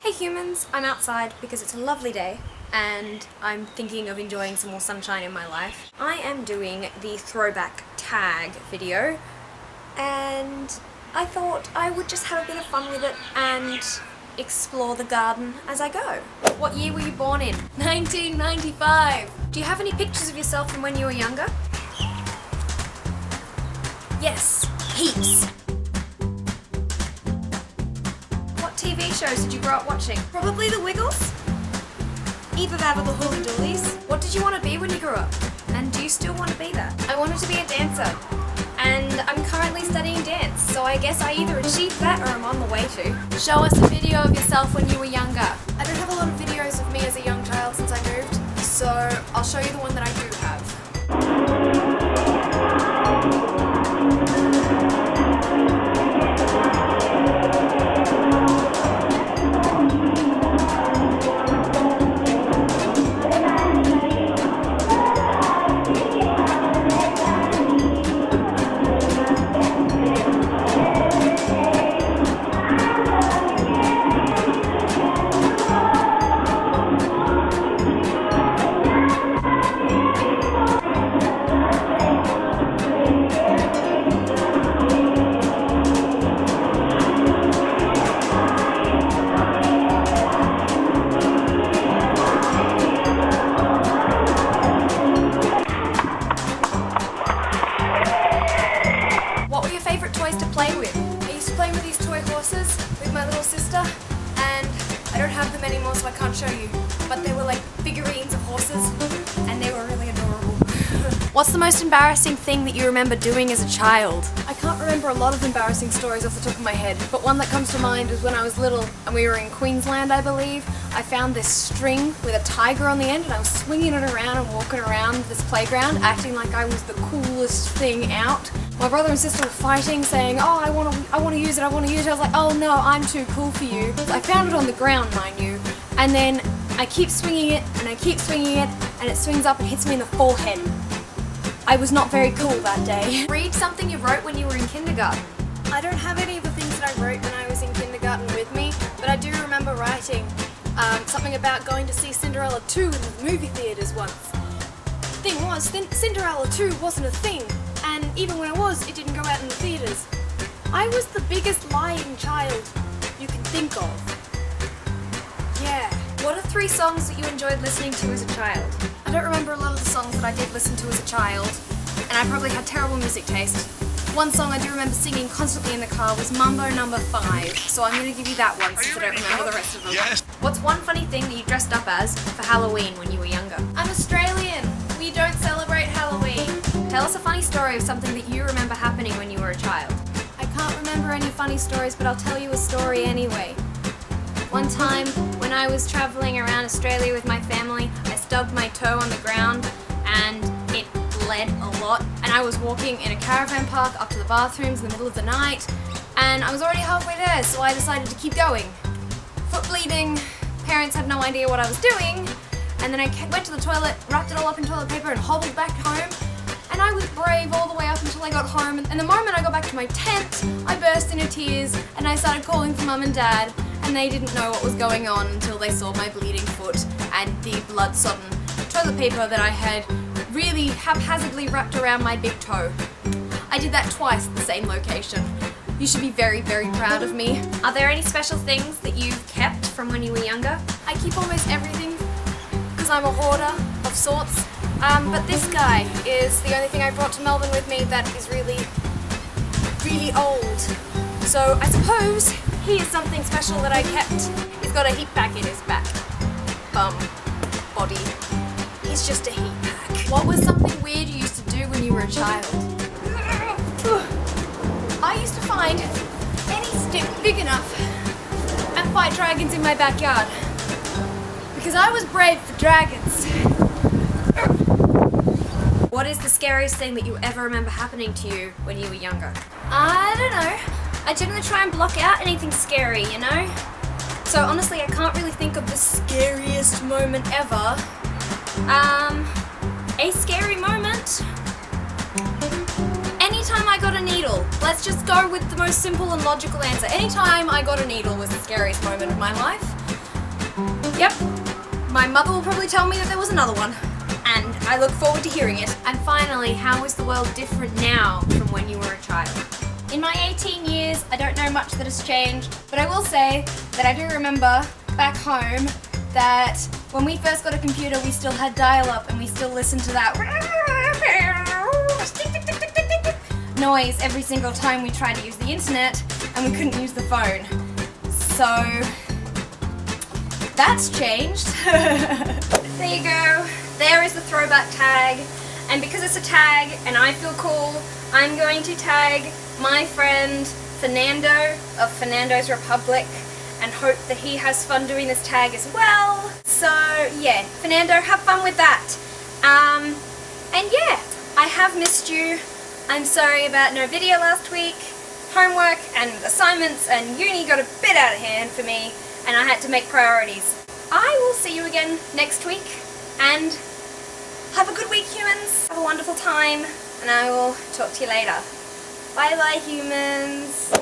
Hey humans, I'm outside because it's a lovely day and I'm thinking of enjoying some more sunshine in my life. I am doing the throwback tag video and I thought I would just have a bit of fun with it and explore the garden as I go. What year were you born in? 1995! Do you have any pictures of yourself from when you were younger? Yes, heaps! What TV shows did you grow up watching? Probably The Wiggles? Either that or The Hooly Doolies. What did you want to be when you grew up? And do you still want to be that? I wanted to be a dancer. And I'm currently studying dance, so I guess I either achieved that or I'm on the way to. Show us a video of yourself when you were younger. I don't have a lot of videos of me as a young child since I moved, so I'll show you the one that I do have. With my little sister, and I don't have them anymore so I can't show you, but they were like figurines of horses and they were really adorable. What's the most embarrassing thing that you remember doing as a child? I can't remember a lot of embarrassing stories off the top of my head, but one that comes to mind was when I was little and we were in Queensland, I believe. I found this string with a tiger on the end and I was swinging it around and walking around this playground acting like I was the coolest thing out. My brother and sister were fighting, saying, "Oh, I want to use it, I want to use it." I was like, "Oh no, I'm too cool for you." I found it on the ground, mind you, and then I keep swinging it and I keep swinging it and it swings up and hits me in the forehead. I was not very cool that day. Read something you wrote when you were in kindergarten. I don't have any of the things that I wrote when I was in kindergarten with me, but I do remember writing something about going to see Cinderella 2 in the movie theaters once. The thing was, Cinderella 2 wasn't a thing, and even when it was, it didn't go out in the theaters. I was the biggest lying child you can think of. Yeah. What are 3 songs that you enjoyed listening to as a child? I don't remember a lot of the songs that I did listen to as a child, and I probably had terrible music taste. One song I do remember singing constantly in the car was Mambo No. 5, so I'm going to give you that one since I don't remember the rest of them. Yes. What's one funny thing that you dressed up as for Halloween when you were younger? I'm Australian. We don't celebrate Halloween. Tell us a funny story of something that you remember happening when you were a child. I can't remember any funny stories, but I'll tell you a story anyway. One time, when I was travelling around Australia with my family, I stubbed my toe on the ground and it bled a lot. And I was walking in a caravan park up to the bathrooms in the middle of the night, and I was already halfway there, so I decided to keep going. Foot bleeding, parents had no idea what I was doing, and then I went to the toilet, wrapped it all up in toilet paper and hobbled back home. And I was brave all the way up until I got home, and the moment I got back to my tent, I burst into tears and I started calling for Mum and Dad, and they didn't know what was going on until they saw my bleeding foot and the blood-sodden toilet paper that I had really haphazardly wrapped around my big toe. I did that twice at the same location. You should be very, very proud of me. Are there any special things that you've kept from when you were younger? I keep almost everything because I'm a hoarder of sorts. But this guy is the only thing I brought to Melbourne with me that is really, really old. So I suppose he is something special that I kept. He's got a heat pack in his back. Body. He's just a heat pack. What was something weird you used to do when you were a child? I used to find any stick big enough and fight dragons in my backyard. Because I was bred for dragons. What is the scariest thing that you ever remember happening to you when you were younger? I don't know. I generally try and block out anything scary, you know? So honestly, I can't really think of the scariest moment ever. A scary moment? Anytime I got a needle. Let's just go with the most simple and logical answer. Anytime I got a needle was the scariest moment of my life. Yep, my mother will probably tell me that there was another one, and I look forward to hearing it. And finally, how is the world different now from when you were a child? In my 18 years, I don't know much that has changed, but I will say that I do remember back home that when we first got a computer, we still had dial-up and we still listened to that noise every single time we tried to use the internet, and we couldn't use the phone. So that's changed. There you go. There is the throwback tag. And because it's a tag and I feel cool, I'm going to tag my friend Fernando of Fernando's Republic and hope that he has fun doing this tag as well. So yeah, Fernando, have fun with that. And yeah, I have missed you. I'm sorry about no video last week. Homework and assignments and uni got a bit out of hand for me, and I had to make priorities. I will see you again next week, and have a good week, humans. Have a wonderful time, and I will talk to you later. Bye bye, humans.